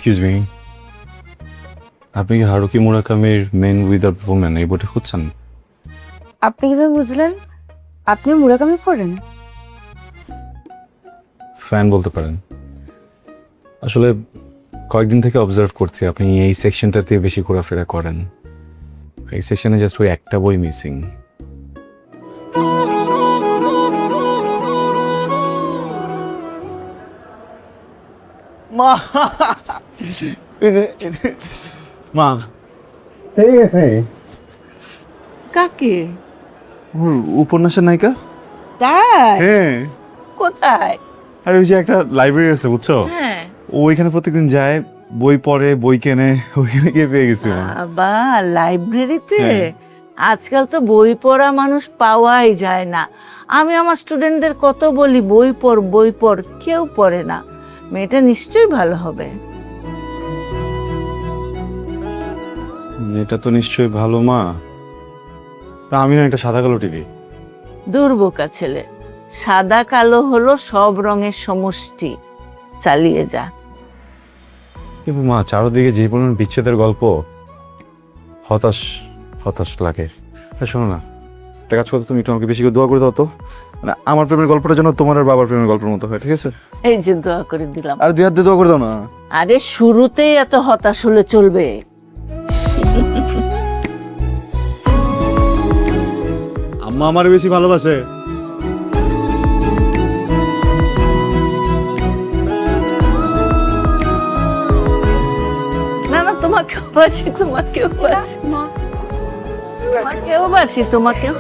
Excuse me, আপনি কি Haruki মুরাকামির main without woman এই বইটা খুঁজছেন? আপনি কিভাবে বুঝলেন? আপনিও মুরাকামি পড়েন? ফ্যান বলতে পারেন। আসলে কয়েকদিন থেকে অবজার্ভ করছি আপনি এই সেকশনটাতে বেশি ঘোরাফেরা করেন। এই সেকশনে জাস্ট ওই একটা বই মিসিং। মা মা ঠিক আছে। কাকে? উপন্যাসের নায়িকা। তাই? হ্যাঁ, কোথায়? আর ওই যে একটা লাইব্রেরি আছে বুঝছো, হ্যাঁ। ওইখানে প্রত্যেকদিন যায়, বই পড়ে, বই কেনে, ওইখানে গিয়ে পেয়ে গেছি। বাবা, লাইব্রেরিতে? হ্যাঁ। আজকাল তো বই পড়া মানুষ পাওয়াই যায় না। আমি আমার স্টুডেন্টদের কত বলি বই পড় বই পড়, কেউ পড়ে না। মেয়েটা নিশ্চয়ই ভালো হবে। এটা তো নিশ্চয়ই ভালো মা। তা আমি না একটা সাদা কালো টিভি। দুর্বোকা ছেলে। সাদা কালো হলো সব রঙের সমষ্টি। চালিয়ে যা। কিন্তু মা, চারদিকে যে পরিমাণ বিচ্ছেদের গল্প, হতাশ হতাশ লাগে। শোনো না, একটা কাজ করতে, তুমি একটু আমাকে বেশি করে দোয়া করে দাও তো, মানে আমার প্রেমের গল্পটা যেন তোমার আর বাবার প্রেমের গল্পের মতো হয়, ঠিক আছে? এই যে দোয়া করে দিলাম। আর দুই হাত দিয়ে দোয়া করে দাও না। আরে শুরুতেই এত হতাশ হলে চলবে? আম্মা আমার বেশি ভালোবাসে। না না, তোমাকেও বাসি, তোমাকেও বাসি, তোমাকেও বাসি, তোমাকেও।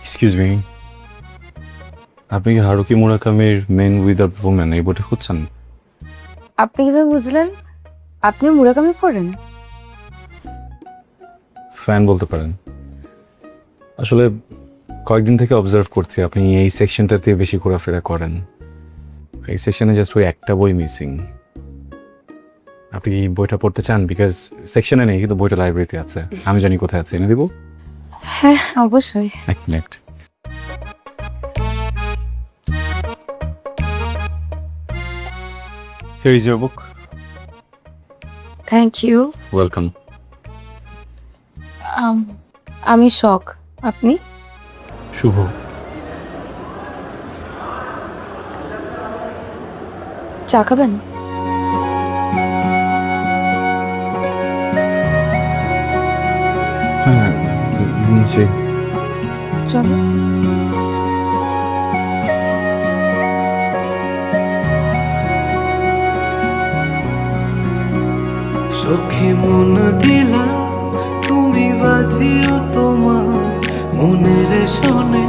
এক্সকিউজ মি, আপনি কি হারুকি মুরাকামির মেন উইদাউট ওম্যান এই বইটা খুঁজছেন? আপনি কিভাবে বুঝলেন? আপনিও মুরাকামি পড়েন? ফ্যান বলতে পারেন। আসলে কয়েকদিন থেকে অবজার্ভ করছি আপনি এই সেকশনটাতে বেশি ঘোরাফেরা করেন। এই সেকশনে জাস্ট ওই একটা বই মিসিং। আপনি কি বইটা পড়তে চান? বিকজ সেকশনে নেই, কিন্তু বইটা লাইব্রেরিতে আছে। আমি জানি কোথায় আছে, এনে দিব। হ্যাঁ, অবশ্যই। এক minute. Here is your book. Thank you. Welcome. আমি শখ। আপনি? শুভ। চা খাবেন? হ্যাঁ, নিচে। চলো। সখী মন দিলা তুমি বাঁধিও তোমার মনের শোনে